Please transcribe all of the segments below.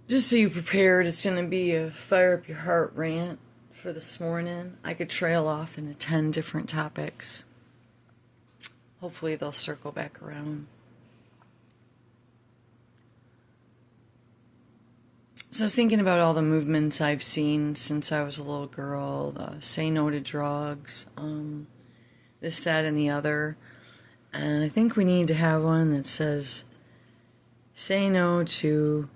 Just so you prepared, it's going to be a fire up your heart rant for this morning. I could trail off into 10 different topics. Hopefully they'll circle back around. So I was thinking about all the movements I've seen since I was a little girl. Say no to drugs, this, that, and the other. And I think we need to have one that says, say no to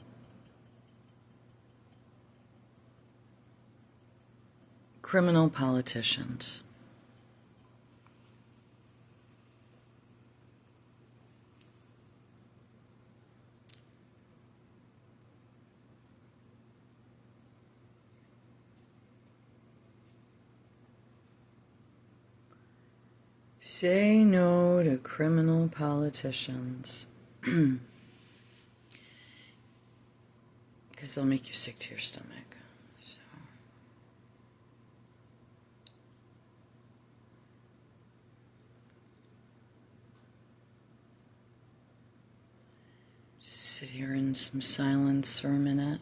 criminal politicians. Say no to criminal politicians. Because they'll make you sick to your stomach. So. Just sit here in some silence for a minute.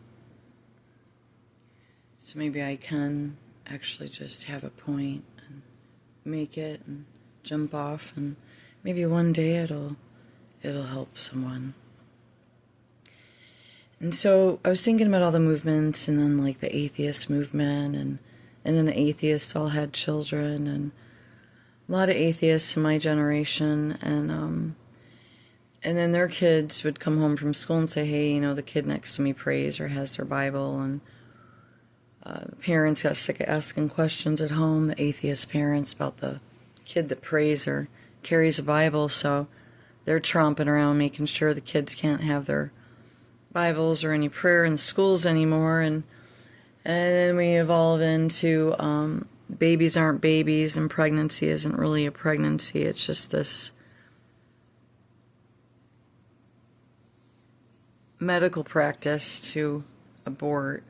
So maybe I can actually just have a point and make it and jump off, and maybe one day it'll help someone. And so I was thinking about all the movements, and then like the atheist movement, and then the atheists all had children, and a lot of atheists in my generation, and then their kids would come home from school and say, hey, you know, the kid next to me prays or has their Bible, and the parents got sick of asking questions at home, the atheist parents, about the kid that prays or carries a Bible, so they're tromping around making sure the kids can't have their Bibles or any prayer in schools anymore, and then we evolve into babies aren't babies, and pregnancy isn't really a pregnancy, it's just this medical practice to abort,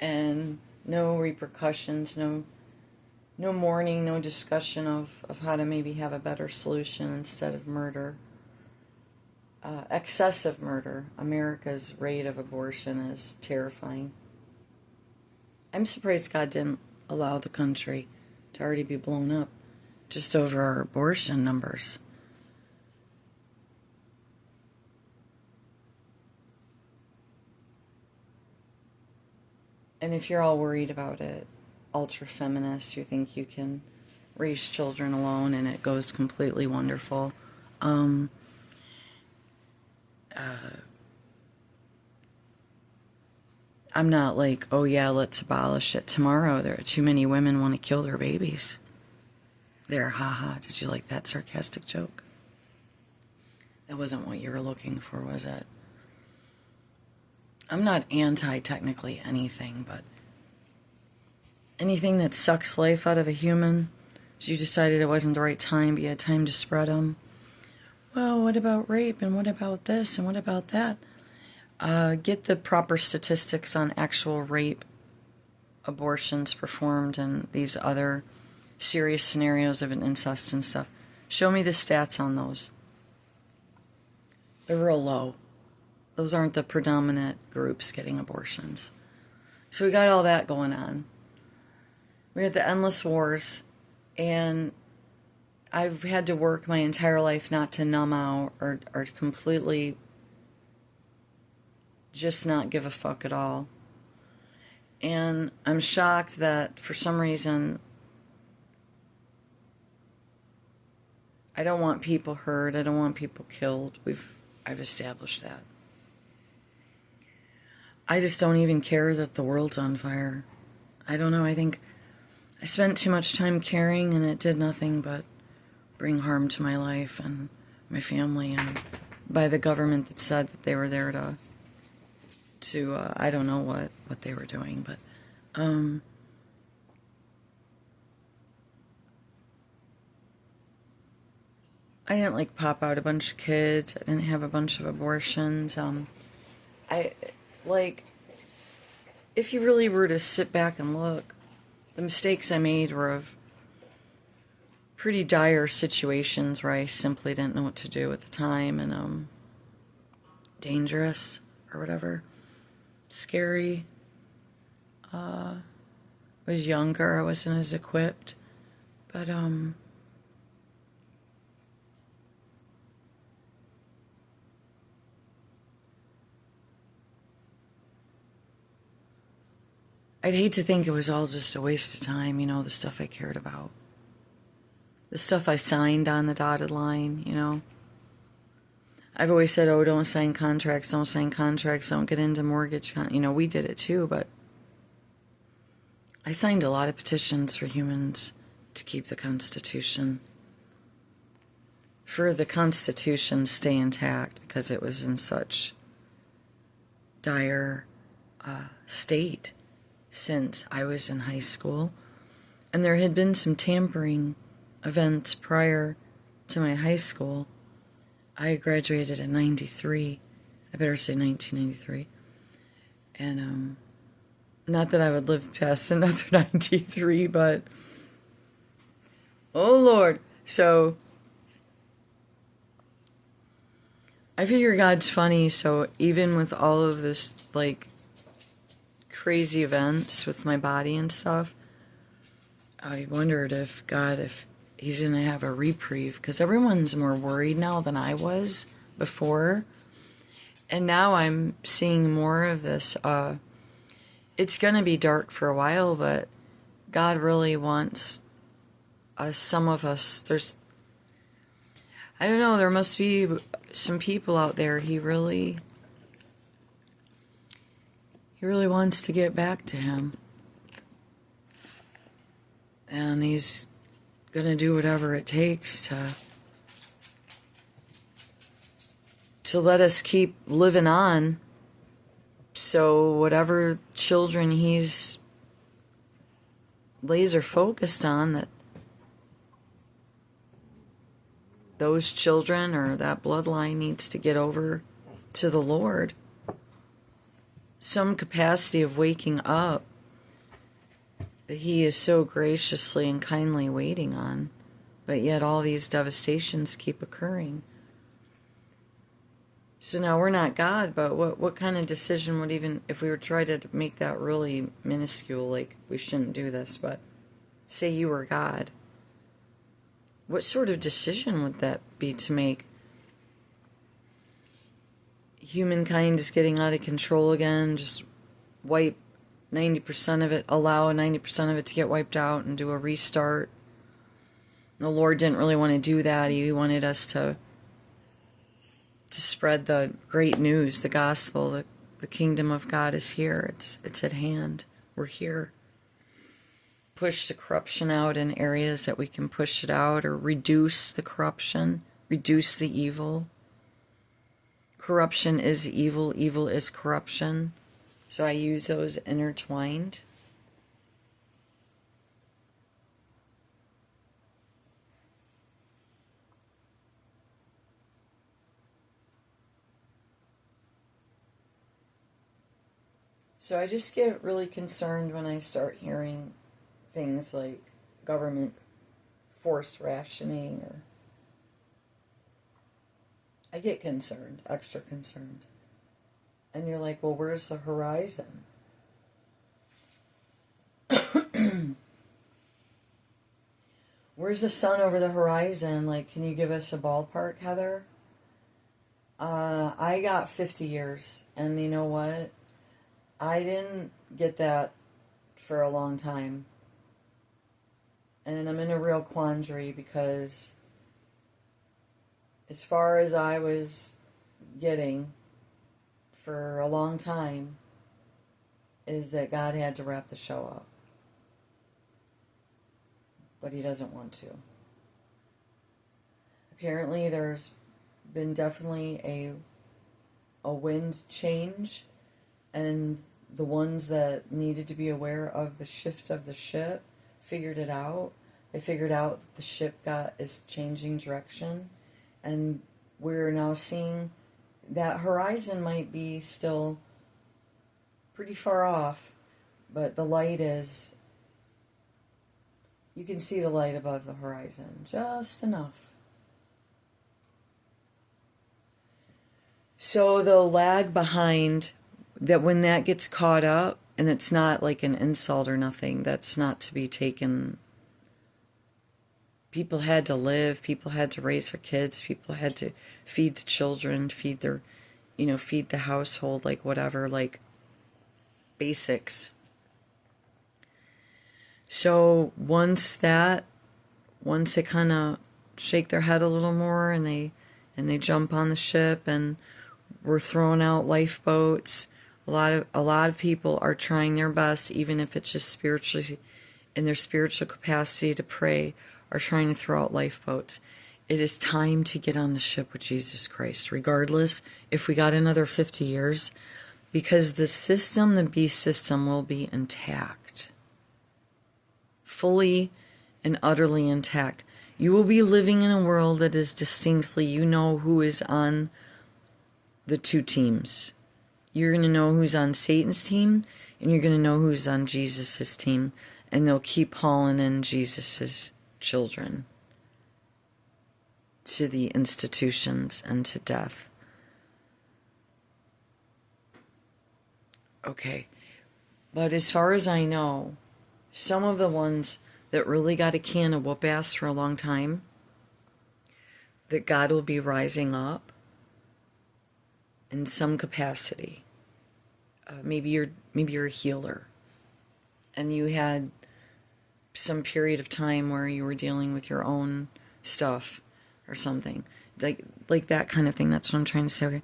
and no repercussions, no mourning, no discussion of how to maybe have a better solution instead of murder. Excessive murder. America's rate of abortion is terrifying. I'm surprised God didn't allow the country to already be blown up just over our abortion numbers. And if you're all worried about it, ultra feminists, you think you can raise children alone and it goes completely wonderful. I'm not like, oh yeah, let's abolish it tomorrow. There are too many women want to kill their babies. There, haha, did you like that sarcastic joke? That wasn't what you were looking for, was it? I'm not anti-technically anything, but anything that sucks life out of a human, you decided it wasn't the right time, but you had time to spread them. Well, what about rape, and what about this, and what about that? Get the proper statistics on actual rape, abortions performed, and these other serious scenarios of an incest and stuff. Show me the stats on those. They're real low. Those aren't the predominant groups getting abortions. So we got all that going on. We had the endless wars, and I've had to work my entire life not to numb out or completely just not give a fuck at all. And I'm shocked that for some reason I don't want people hurt, I don't want people killed. I've established that. I just don't even care that the world's on fire. I don't know, I think I spent too much time caring, and it did nothing but bring harm to my life and my family, and by the government that said that they were there to I don't know what they were doing, but I didn't like pop out a bunch of kids. I didn't have a bunch of abortions. I like, if you really were to sit back and look, the mistakes I made were of pretty dire situations where I simply didn't know what to do at the time, and dangerous or whatever. scary. I was younger, I wasn't as equipped. But I'd hate to think it was all just a waste of time, the stuff I cared about. The stuff I signed on the dotted line. I've always said, oh, don't sign contracts, don't get into mortgage. We did it too, but I signed a lot of petitions for humans to keep the Constitution. For the Constitution stay intact because it was in such dire state since I was in high school. And there had been some tampering events prior to my high school. I graduated in 93. I better say 1993. And not that I would live past another 93, but oh Lord. So I figure God's funny, so even with all of this crazy events with my body and stuff, I wondered if he's going to have a reprieve, because everyone's more worried now than I was before. And now I'm seeing more of this. It's going to be dark for a while, but God really wants some of us. I don't know, there must be some people out there he really wants to get back to him. And he's going to do whatever it takes to let us keep living on. So whatever children he's laser focused on, that those children or that bloodline needs to get over to the Lord. Some capacity of waking up that he is so graciously and kindly waiting on, but yet all these devastations keep occurring. So now we're not God, but what kind of decision would, even if we were trying to make that really minuscule, we shouldn't do this, but say you were God, what sort of decision would that be to make? Humankind is getting out of control again, just wipe 90% of it, allow 90% of it to get wiped out and do a restart. The Lord didn't really want to do that. He wanted us to spread the great news, the gospel, the kingdom of God is here. It's at hand. We're here. Push the corruption out in areas that we can push it out, or reduce the corruption, reduce the evil. Corruption is evil, evil is corruption. So I use those intertwined. So I just get really concerned when I start hearing things like government forced rationing, or I get concerned, extra concerned. And you're like, well, where's the horizon? Where's the sun over the horizon? Can you give us a ballpark, Heather? I got 50 years, and you know what? I didn't get that for a long time. And I'm in a real quandary, because as far as I was getting for a long time is that God had to wrap the show up. But he doesn't want to. Apparently there's been definitely a wind change, and the ones that needed to be aware of the shift of the ship figured it out. They figured out that the ship is changing direction, and we're now seeing that horizon might be still pretty far off, but the light is, you can see the light above the horizon, just enough. So the lag behind that when that gets caught up, and it's not like an insult or nothing, that's not to be taken. People had to live, people had to raise their kids, people had to feed the children, feed their, feed the household, like whatever, like basics. So once they kind of shake their head a little more and they jump on the ship and we're throwing out lifeboats, a lot of people are trying their best, even if it's just spiritually in their spiritual capacity to pray, are trying to throw out lifeboats. It is time to get on the ship with Jesus Christ, regardless if we got another 50 years, because the beast system will be intact. Fully and utterly intact. You will be living in a world that is distinctly, who is on the two teams. You're going to know who's on Satan's team, and you're going to know who's on Jesus' team, and they'll keep hauling in Jesus' children to the institutions and to death. Okay. But as far as I know, some of the ones that really got a can of whoop ass for a long time, that God will be rising up in some capacity. Maybe you're a healer, and you had some period of time where you were dealing with your own stuff or something, like that kind of thing. That's what I'm trying to say. Okay.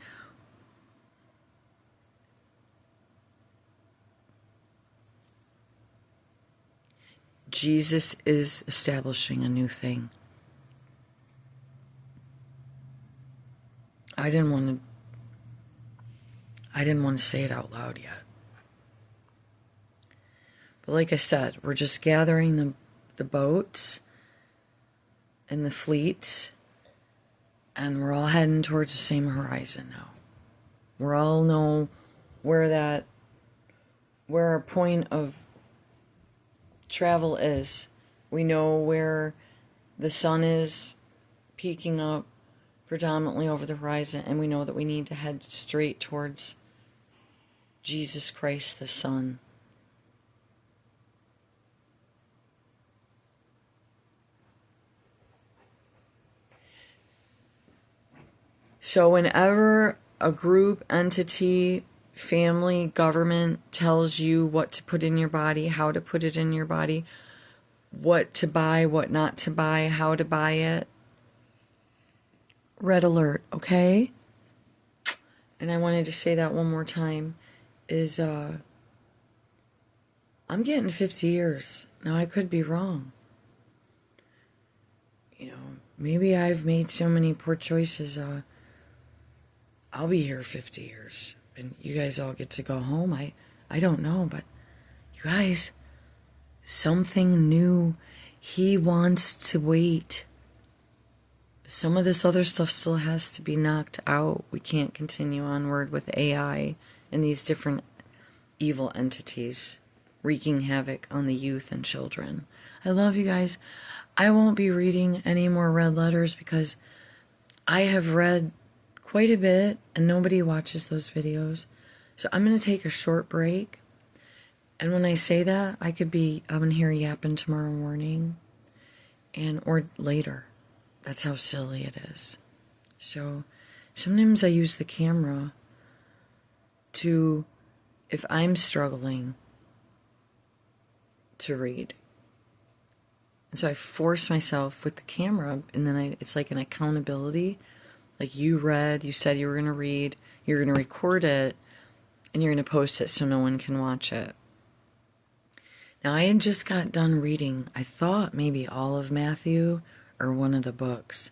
Jesus is establishing a new thing. I didn't want to say it out loud yet. But like I said, we're just gathering the boats and the fleets, and we're all heading towards the same horizon now. We all know where our point of travel is. We know where the sun is peaking up predominantly over the horizon, and we know that we need to head straight towards Jesus Christ the Son. So whenever a group, entity, family, government tells you what to put in your body, how to put it in your body, what to buy, what not to buy, how to buy it, red alert, okay? And I wanted to say that one more time, is I'm getting 50 years. Now, I could be wrong. Maybe I've made so many poor choices. I'll be here 50 years. And you guys all get to go home. I don't know, but you guys, something new. He wants to wait. Some of this other stuff still has to be knocked out. We can't continue onward with AI and these different evil entities wreaking havoc on the youth and children. I love you guys. I won't be reading any more red letters because I have read quite a bit and nobody watches those videos. So I'm going to take a short break. And when I say that, I'm in here yapping tomorrow morning or later. That's how silly it is. So sometimes I use the camera to, if I'm struggling to read. And so I force myself with the camera, and then it's like an accountability. Like you said you were going to read, you're going to record it, and you're going to post it so no one can watch it. Now, I had just got done reading, I thought maybe all of Matthew or one of the books.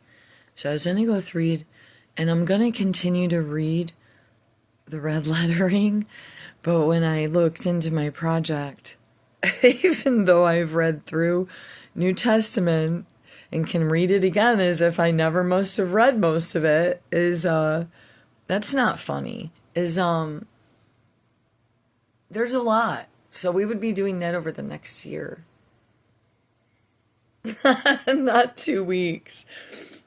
So I was going to go through, and I'm going to continue to read the red lettering. But when I looked into my project, even though I've read through New Testament and can read it again as if I never must have read most of it, that's not funny. There's a lot. So we would be doing that over the next year. Not 2 weeks.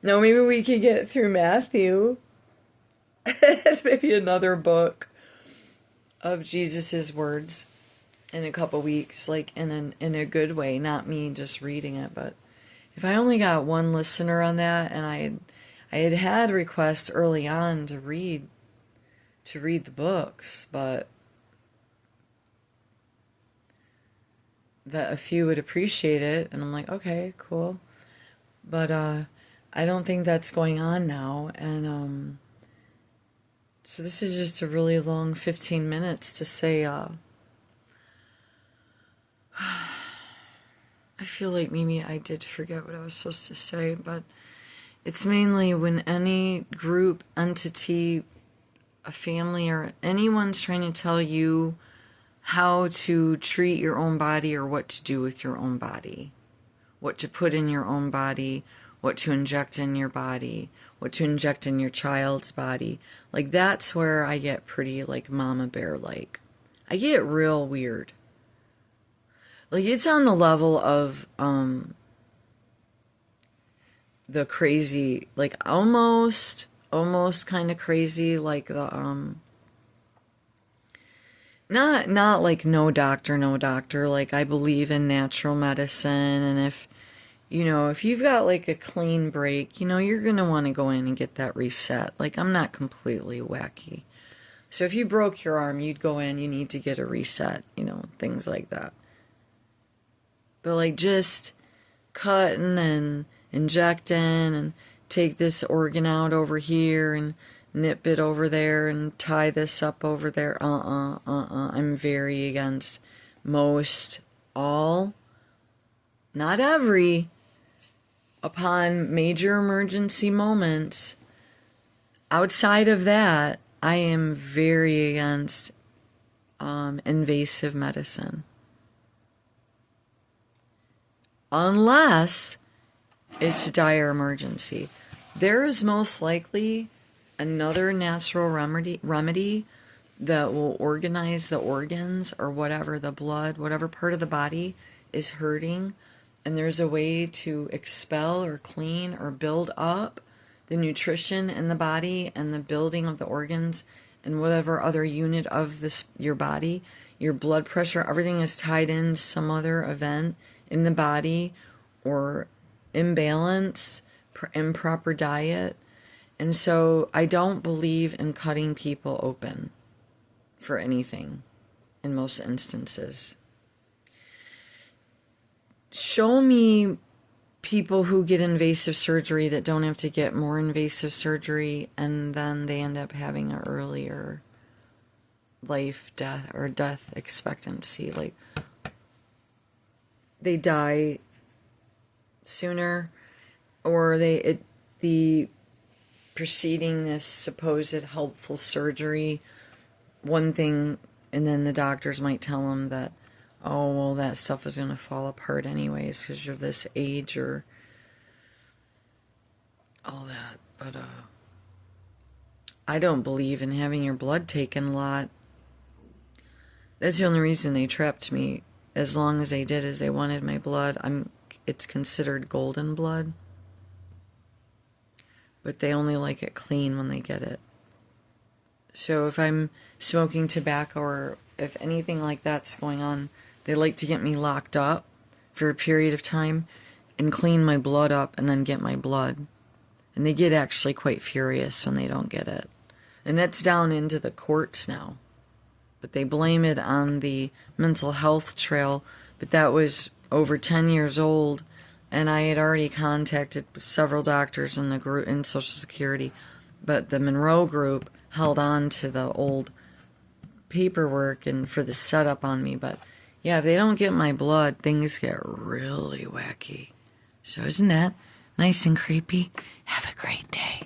No, maybe we could get through Matthew. It's maybe another book. of Jesus's words in a couple weeks, like in a good way, not me just reading it, but if I only got one listener on that, and I had requests early on to read the books, but that a few would appreciate it, and I'm like, okay, cool. But I don't think that's going on now, and so this is just a really long 15 minutes to say, I feel like maybe I did forget what I was supposed to say, but it's mainly when any group, entity, a family, or anyone's trying to tell you how to treat your own body or what to do with your own body, what to put in your own body, what to inject in your body, what to inject in your child's body. Like, that's where I get pretty, like, mama bear like. I get real weird. Like, it's on the level of the crazy, like almost kind of crazy, like the not like no doctor, like I believe in natural medicine, and if you've got like a clean break, you're going to want to go in and get that reset. Like, I'm not completely wacky. So if you broke your arm, you'd go in, you need to get a reset, things like that. But like just cutting and injecting and take this organ out over here and nip it over there and tie this up over there. I'm very against most, all, not every, upon major emergency moments. Outside of that, I am very against invasive medicine. Unless it's a dire emergency. There is most likely another natural remedy that will organize the organs or whatever, the blood, whatever part of the body is hurting, and there's a way to expel or clean or build up the nutrition in the body and the building of the organs and whatever other unit of your body, your blood pressure, everything is tied in some other event in the body, or imbalance, improper diet. And so I don't believe in cutting people open for anything in most instances. Show me people who get invasive surgery that don't have to get more invasive surgery, and then they end up having an earlier death expectancy. Like, they die sooner, or the preceding this supposed helpful surgery, one thing, and then the doctors might tell them that, oh, well, that stuff is going to fall apart anyways because you're this age or all that. But I don't believe in having your blood taken a lot. That's the only reason they trapped me as long as they did, is they wanted my blood. It's considered golden blood, but they only like it clean when they get it. So if I'm smoking tobacco or if anything like that's going on, they like to get me locked up for a period of time and clean my blood up and then get my blood. And they get actually quite furious when they don't get it. And that's down into the courts now. But they blame it on the mental health trail. But that was over 10 years old, and I had already contacted several doctors in the group in Social Security, but the Monroe group held on to the old paperwork and for the setup on me. But yeah, if they don't get my blood, things get really wacky. So isn't that nice and creepy? Have a great day.